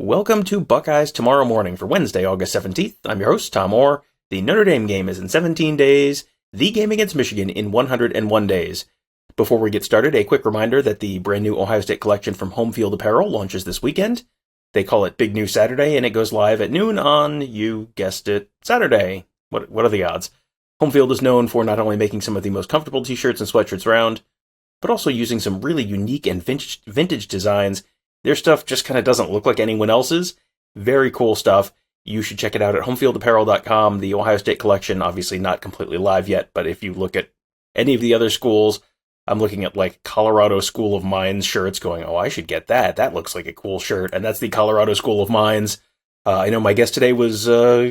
Welcome to Buckeyes Tomorrow Morning for Wednesday, August 17th. I'm your host, Tom Orr. The Notre Dame game is in 17 days, the game against Michigan in 101 days. Before we get started, a quick reminder that the brand new Ohio State collection from Home Field Apparel launches this weekend. They call it Big New Saturday, and it goes live at noon on, you guessed it, Saturday. What are the odds? Home Field is known for not only making some of the most comfortable t-shirts and sweatshirts around, but also using some really unique and vintage designs. Their stuff just kind of doesn't look like anyone else's. Very cool stuff. You should check it out at homefieldapparel.com. The Ohio State collection, obviously not completely live yet, but if you look at any of the other schools, I'm looking at like Colorado School of Mines shirts going, oh, I should get that. That looks like a cool shirt. And that's the Colorado School of Mines. I know my guest today was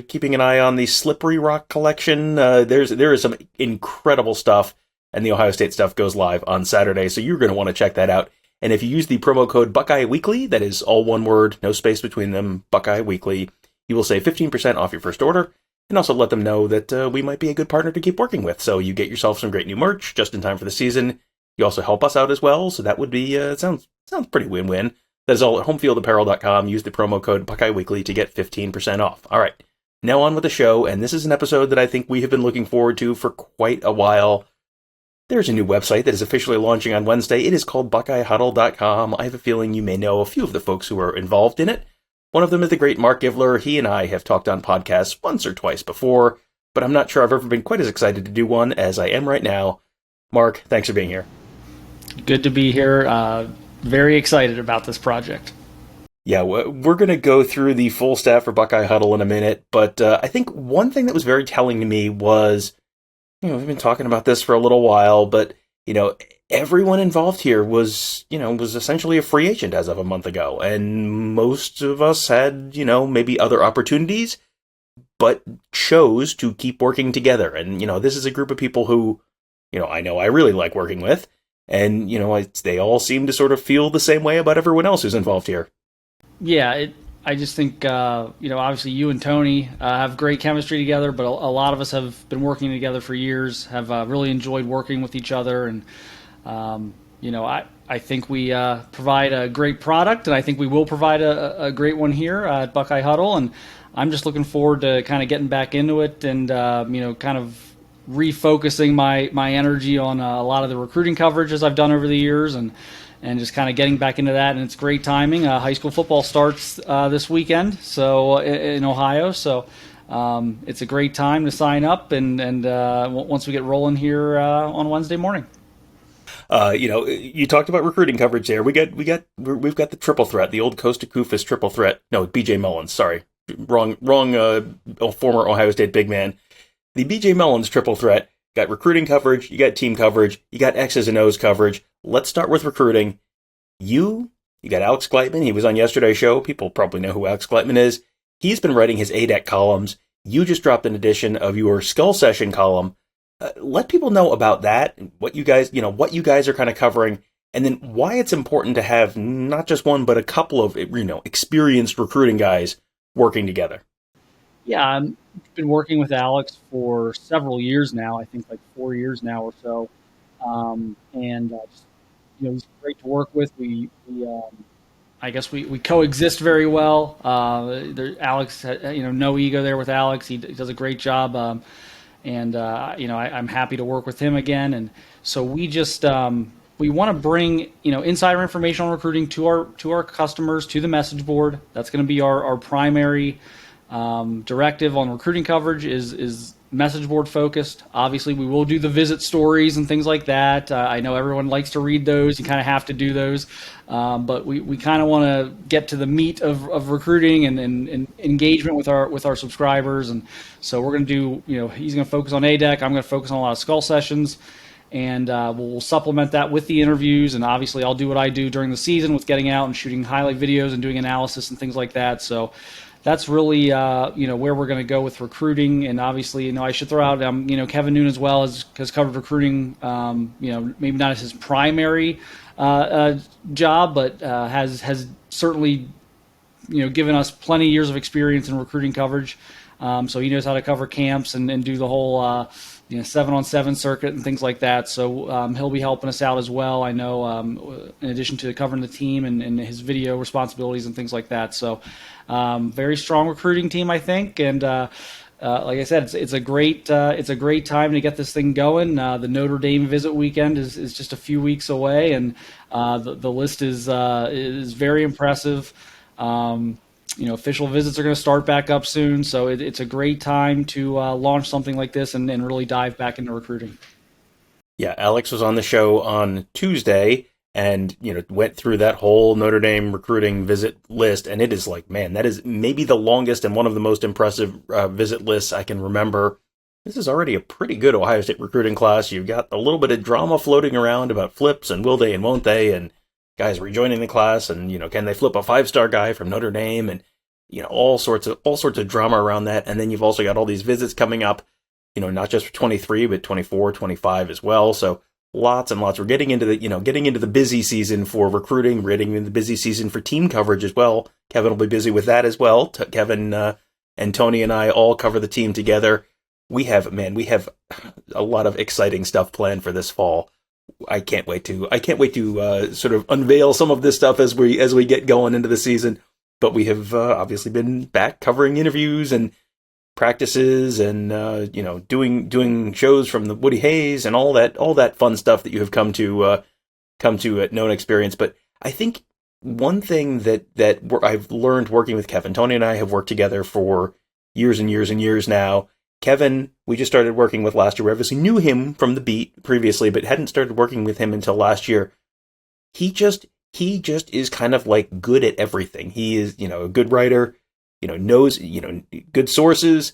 keeping an eye on the Slippery Rock collection. There is some incredible stuff, and the Ohio State stuff goes live on Saturday, so you're going to want to check that out. And if you use the promo code Buckeye Weekly, that is all one word, no space between them, Buckeye Weekly, you will save 15% off your first order, and also let them know that we might be a good partner to keep working with. So you get yourself some great new merch just in time for the season. You also help us out as well, so that would be, sounds pretty win-win. That is all at homefieldapparel.com. Use the promo code Buckeye Weekly to get 15% off. All right, now on with the show, and this is an episode that I think we have been looking forward to for quite a while. There's a new website that is officially launching on Wednesday. It is called BuckeyeHuddle.com. I have a feeling you may know a few of the folks who are involved in it. One of them is the great Marc Givler. He and I have talked on podcasts once or twice before, but I'm not sure I've ever been quite as excited to do one as I am right now. Marc, thanks for being here. Good to be here. Very excited about this project. Yeah, we're going to go through the full staff for Buckeye Huddle in a minute, but I think one thing that was very telling to me was, we've been talking about this for a little while, but, everyone involved here was essentially a free agent as of a month ago. And most of us had, maybe other opportunities, but chose to keep working together. And, this is a group of people who, I know I really like working with. And, they all seem to sort of feel the same way about everyone else who's involved here. Yeah, I just think, obviously you and Tony have great chemistry together, but a lot of us have been working together for years, have really enjoyed working with each other. And, I think we provide a great product, and I think we will provide a great one here at Buckeye Huddle. And I'm just looking forward to kind of getting back into it and, kind of refocusing my energy on a lot of the recruiting coverage as I've done over the years, and just kind of getting back into that. And it's great timing. High school football starts this weekend, so in Ohio. So it's a great time to sign up, and once we get rolling here on Wednesday morning. You talked about recruiting coverage there. We've got the triple threat, the old Costa Kufis triple threat. No, BJ Mullins. Sorry, wrong. Former Ohio State big man. The BJ Mullins triple threat. Got recruiting coverage, you got team coverage, you got X's and O's coverage. Let's start with recruiting. You got Alex Gleitman. He was on yesterday's show. People probably know who Alex Gleitman is. He's been writing his ADEC columns. You just dropped an edition of your Skull Session column. Let people know about that, what you guys are kind of covering, and then why it's important to have not just one, but a couple of, experienced recruiting guys working together. Yeah, I've been working with Alex for several years now. I think like 4 years now or so, he's great to work with. I guess we coexist very well. Alex, no ego there with Alex. He does a great job, I'm happy to work with him again. And so we just we want to bring insider information on recruiting to our customers, to the message board. That's going to be our primary directive on recruiting coverage is message board focused. Obviously, we will do the visit stories and things like that. I know everyone likes to read those. You kind of have to do those. But we kind of want to get to the meat of recruiting and engagement with our subscribers. And so we're going to do, he's going to focus on ADEC. I'm going to focus on a lot of Skull Sessions. And we'll supplement that with the interviews. And obviously, I'll do what I do during the season with getting out and shooting highlight videos and doing analysis and things like that. So that's really, where we're going to go with recruiting. And obviously, I should throw out, Kevin Noon as well has covered recruiting, maybe not as his primary job, but has certainly, given us plenty of years of experience in recruiting coverage. So he knows how to cover camps and do the whole 7-on-7 circuit and things like that. So he'll be helping us out as well. I know, in addition to covering the team and his video responsibilities and things like that. So very strong recruiting team, I think, and. Like I said, it's a great time to get this thing going. The Notre Dame visit weekend is just a few weeks away, and the list is very impressive. Official visits are going to start back up soon, so it's a great time to launch something like this and really dive back into recruiting. Yeah, Alex was on the show on Tuesday and went through that whole Notre Dame recruiting visit list, and it is like, man, that is maybe the longest and one of the most impressive visit lists I can remember. This is already a pretty good Ohio State recruiting class. You've got a little bit of drama floating around about flips and will they and won't they, and guys rejoining the class, and can they flip a 5-star guy from Notre Dame, and all sorts of drama around that. And then you've also got all these visits coming up, not just for 23 but 24, 25 as well. So lots and lots. We're getting into the busy season for recruiting. We're getting into the busy season for team coverage as well. Kevin will be busy with that as well. Kevin and Tony and I all cover the team together. We have a lot of exciting stuff planned for this fall. I can't wait to sort of unveil some of this stuff as we get going into the season. But we have obviously been back covering interviews and practices and doing shows from the Woody Hayes and all that fun stuff that you have come to at Known Experience. But I think one thing that I've learned working with Kevin, Tony and I have worked together for years and years and years now. Kevin, we just started working with last year. We obviously knew him from the beat previously, but hadn't started working with him until last year. He just is kind of like good at everything. He is, a good writer, knows, good sources,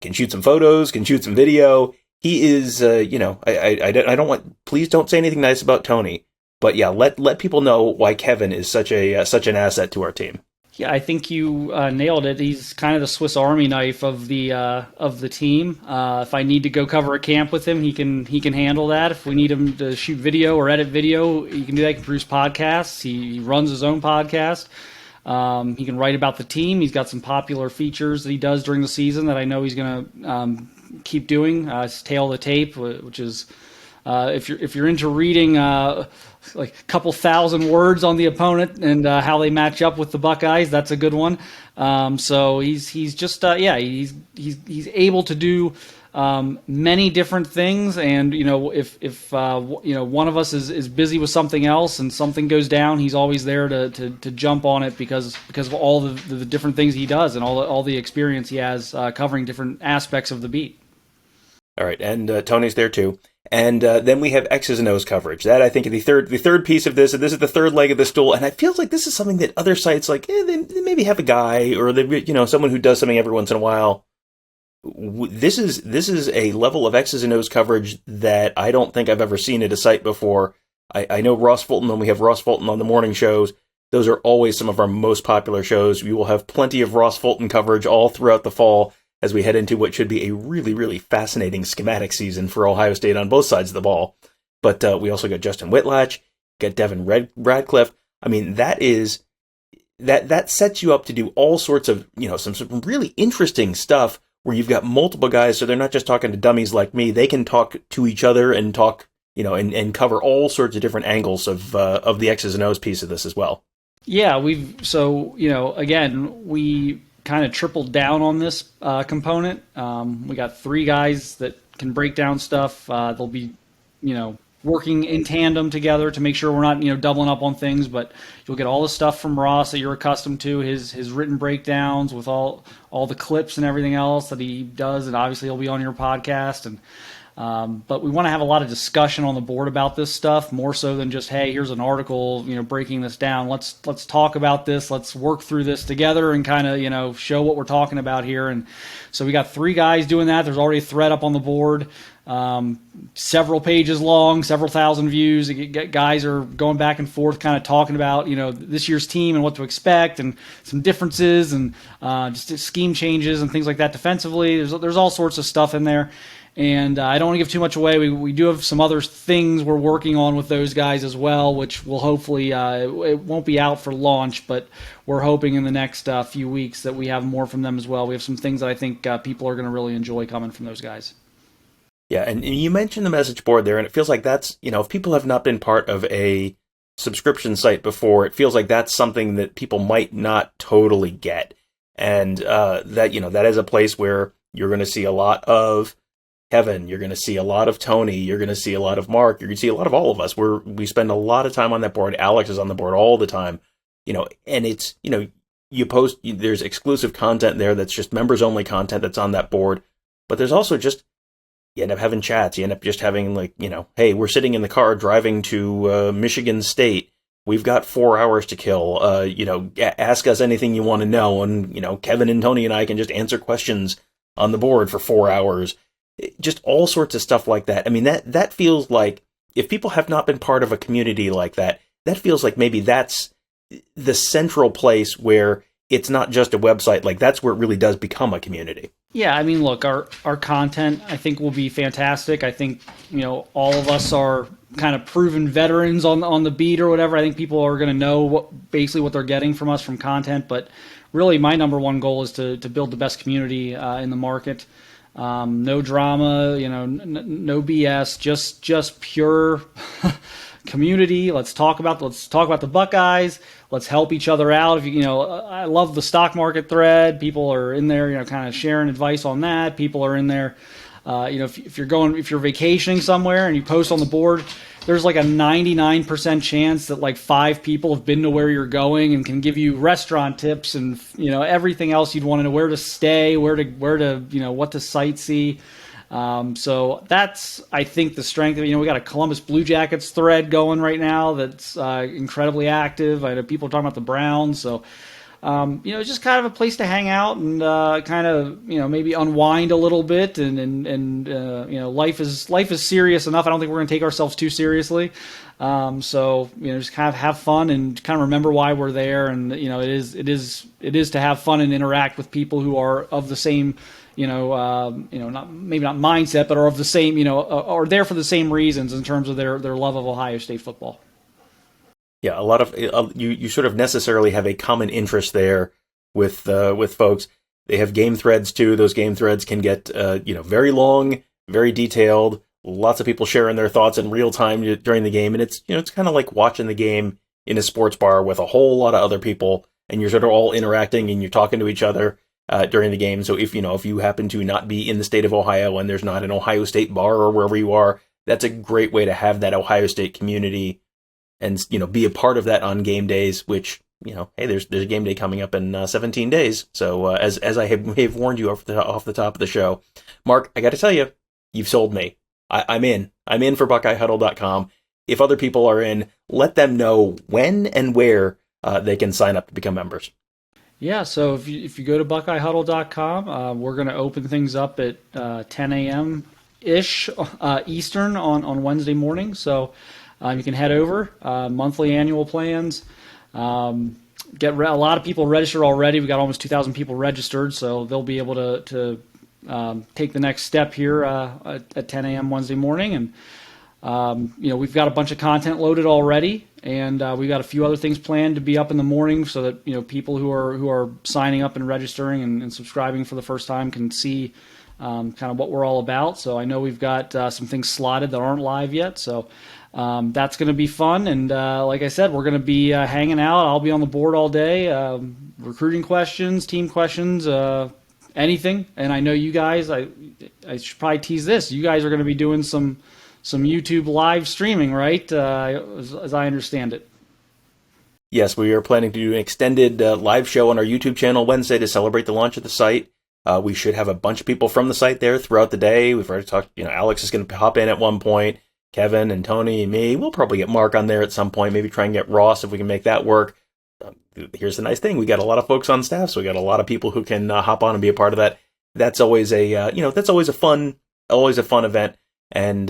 can shoot some photos, can shoot some video. He is, I don't want, please don't say anything nice about Tony, but yeah, let people know why Kevin is such an asset to our team. Yeah, I think you nailed it. He's kind of the Swiss Army knife of the team. If I need to go cover a camp with him, he can handle that. If we need him to shoot video or edit video, he can do that. He can produce podcasts. He runs his own podcast. He can write about the team. He's got some popular features that he does during the season that I know he's going to keep doing. His Tail of the Tape, which is if you're into reading like a couple thousand words on the opponent and how they match up with the Buckeyes, that's a good one. So he's just he's able to do many different things, and if one of us is busy with something else and something goes down, he's always there to jump on it because of all the different things he does and all the experience he has covering different aspects of the beat. All right, and Tony's there too. And then we have X's and O's coverage. That, I think, is the third piece of this. And this is the third leg of the stool. And it feels like this is something that other sites, like, they maybe have a guy or they, someone who does something every once in a while. This is a level of X's and O's coverage that I don't think I've ever seen at a site before. I know Ross Fulton, when we have Ross Fulton on the morning shows, those are always some of our most popular shows. We will have plenty of Ross Fulton coverage all throughout the fall as we head into what should be a really, really fascinating schematic season for Ohio State on both sides of the ball. But we also got Justin Whitlatch, got Devin Radcliffe. I mean, that sets you up to do all sorts of, some really interesting stuff where you've got multiple guys, so they're not just talking to dummies like me. They can talk to each other and talk, and cover all sorts of different angles of the X's and O's piece of this as well. Yeah, we kind of tripled down on this component. We got 3 guys that can break down stuff. They'll be, working in tandem together to make sure we're not, doubling up on things. But you'll get all the stuff from Ross that you're accustomed to, his written breakdowns with all the clips and everything else that he does, and obviously he'll be on your podcast. And but we want to have a lot of discussion on the board about this stuff, more so than just, hey, here's an article, breaking this down. Let's talk about this. Let's work through this together and kind of, show what we're talking about here. And so we got 3 guys doing that. There's already a thread up on the board, several pages long, several thousand views. Guys are going back and forth, kind of talking about, this year's team and what to expect and some differences and just scheme changes and things like that defensively. There's all sorts of stuff in there. And I don't want to give too much away. We do have some other things we're working on with those guys as well, which will hopefully, it won't be out for launch, but we're hoping in the next few weeks that we have more from them as well. We have some things that I think people are going to really enjoy coming from those guys. Yeah, and you mentioned the message board there, and it feels like that's, if people have not been part of a subscription site before, it feels like that's something that people might not totally get. And that is a place where you're going to see a lot of Kevin, you're going to see a lot of Tony, you're going to see a lot of Marc, you're going to see a lot of all of us. We spend a lot of time on that board. Alex is on the board all the time, and it's, you post, there's exclusive content there that's just members only content that's on that board. But there's also just, you end up having chats, you end up just having hey, we're sitting in the car driving to Michigan State. We've got 4 hours to kill. Ask us anything you want to know. And, Kevin and Tony and I can just answer questions on the board for 4 hours. Just all sorts of stuff like that. I mean, that feels like, if people have not been part of a community like that, that feels like maybe that's the central place where it's not just a website. Like, that's where it really does become a community. Yeah, I mean, look, our content, I think, will be fantastic. I think, all of us are kind of proven veterans on the beat or whatever. I think people are going to know basically what they're getting from us from content. But really, my number one goal is to build the best community in the market. No drama, no BS, just pure community. Let's talk about the Buckeyes. Let's help each other out. I love the stock market thread. People are in there, kind of sharing advice on that. People are in there. If you're vacationing somewhere and you post on the board, there's like a 99% chance that like 5 people have been to where you're going and can give you restaurant tips and everything else you'd want to know, where to stay, where to what to sightsee. So that's, I think, the strength of it. We got a Columbus Blue Jackets thread going right now that's incredibly active. I know people talking about the Browns, so it's just kind of a place to hang out and kind of maybe unwind a little bit and life is serious enough. I don't think we're going to take ourselves too seriously. So just kind of have fun and kind of remember why we're there. And it is to have fun and interact with people who are of the same not mindset, but are of the same are there for the same reasons in terms of their love of Ohio State football. Yeah, a lot of you sort of necessarily have a common interest there with folks. They have game threads too. Those game threads can get very long, very detailed. Lots of people sharing their thoughts in real time during the game, and it's kind of like watching the game in a sports bar with a whole lot of other people, and you're sort of all interacting and you're talking to each other during the game. So if you happen to not be in the state of Ohio and there's not an Ohio State bar or wherever you are, that's a great way to have that Ohio State community and be a part of that on game days, which hey, there's a game day coming up in 17 days. So as I have warned you off the top of the show, Marc, I got to tell you, you've sold me. I'm in for BuckeyeHuddle.com. If other people are in, let them know when and where they can sign up to become members. Yeah, so if you go to BuckeyeHuddle.com, we're going to open things up at 10 a.m. ish Eastern on Wednesday morning. So you can head over, monthly annual plans. Get a lot of people registered already. We got almost 2,000 people registered, so they'll be able to take the next step here at 10 a.m. Wednesday morning. And we've got a bunch of content loaded already, and we've got a few other things planned to be up in the morning so that people who are signing up and registering and subscribing for the first time can see kind of what we're all about. So I know we've got some things slotted that aren't live yet, so that's going to be fun. And like I said, we're going to be hanging out. I'll be on the board all day, recruiting questions, team questions, anything. And I know you guys, I should probably tease this, you guys are going to be doing some YouTube live streaming, right? As I understand it. Yes, we are planning to do an extended live show on our YouTube channel Wednesday to celebrate the launch of the site. We should have a bunch of people from the site there throughout the day. We've already talked, Alex is going to hop in at one point, Kevin and Tony and me. We'll probably get Marc on there at some point, maybe try and get Ross if we can make that work. Here's the nice thing. We got a lot of folks on staff, so we got a lot of people who can hop on and be a part of that. That's always that's always a fun event. And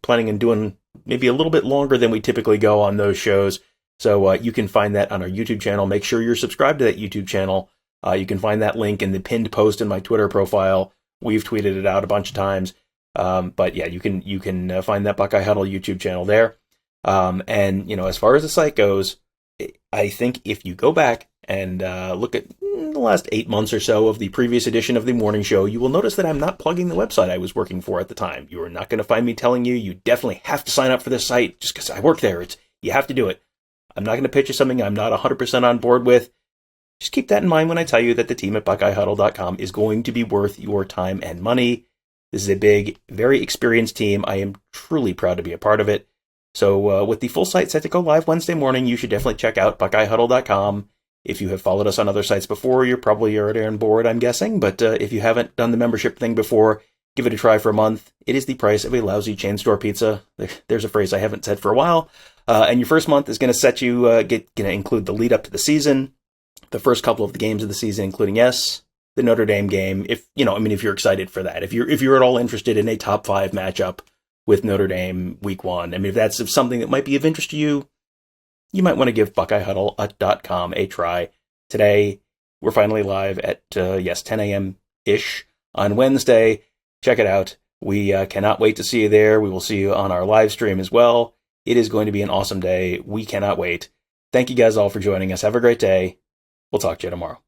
planning on doing maybe a little bit longer than we typically go on those shows. So you can find that on our YouTube channel. Make sure you're subscribed to that YouTube channel. You can find that link in the pinned post in my Twitter profile. We've tweeted it out a bunch of times. But yeah, you can find that Buckeye Huddle YouTube channel there. And as far as the site goes, I think if you go back and look at the last 8 months or so of the previous edition of the morning show, you will notice that I'm not plugging the website I was working for at the time. You are not going to find me telling you definitely have to sign up for this site just because I work there. You have to do it. I'm not going to pitch you something I'm not 100% on board with. Just keep that in mind when I tell you that the team at BuckeyeHuddle.com is going to be worth your time and money. This is a big, very experienced team. I am truly proud to be a part of it. So with the full site set to go live Wednesday morning, you should definitely check out BuckeyeHuddle.com. If you have followed us on other sites before, you're probably already on board, I'm guessing. But if you haven't done the membership thing before, give it a try for a month. It is the price of a lousy chain store pizza. There's a phrase I haven't said for a while. And your first month is going to set you, going to include the lead up to the season, the first couple of the games of the season, including, yes, the Notre Dame game. If you're excited for that, if you're at all interested in a top 5 matchup with Notre Dame week 1, if that's something that might be of interest to you, you might want to give BuckeyeHuddle.com a try. Today, we're finally live at, 10 a.m.-ish on Wednesday. Check it out. We cannot wait to see you there. We will see you on our live stream as well. It is going to be an awesome day. We cannot wait. Thank you guys all for joining us. Have a great day. We'll talk to you tomorrow.